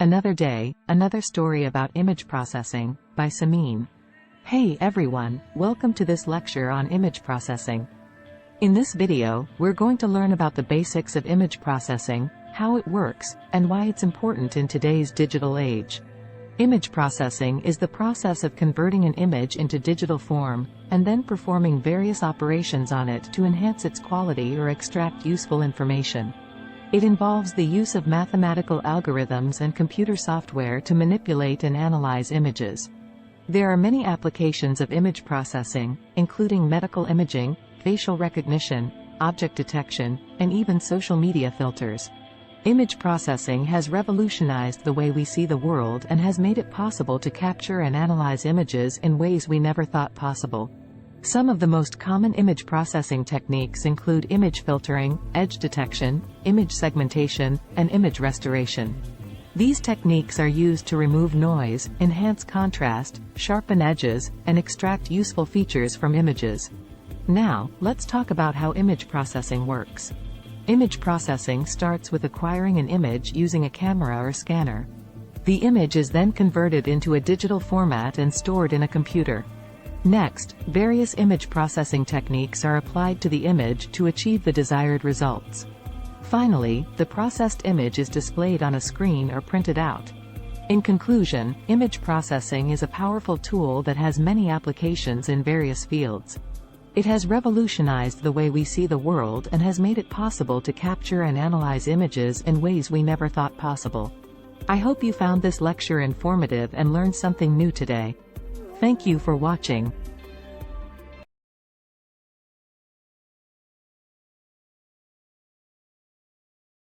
Another day, another story about image processing, by Samin. Hey everyone, welcome to this lecture on image processing. In this video, we're going to learn about the basics of image processing, how it works, and why it's important in today's digital age. Image processing is the process of converting an image into digital form, and then performing various operations on it to enhance its quality or extract useful information. It involves the use of mathematical algorithms and computer software to manipulate and analyze images. There are many applications of image processing, including medical imaging, facial recognition, object detection, and even social media filters. Image processing has revolutionized the way we see the world and has made it possible to capture and analyze images in ways we never thought possible. Some of the most common image processing techniques include image filtering, edge detection, image segmentation, and image restoration. These techniques are used to remove noise, enhance contrast, sharpen edges, and extract useful features from images. Now, let's talk about how image processing works. Image processing starts with acquiring an image using a camera or scanner. The image is then converted into a digital format and stored in a computer. Next, various image processing techniques are applied to the image to achieve the desired results. Finally, the processed image is displayed on a screen or printed out. In conclusion, image processing is a powerful tool that has many applications in various fields. It has revolutionized the way we see the world and has made it possible to capture and analyze images in ways we never thought possible. I hope you found this lecture informative and learned something new today. Thank you for watching.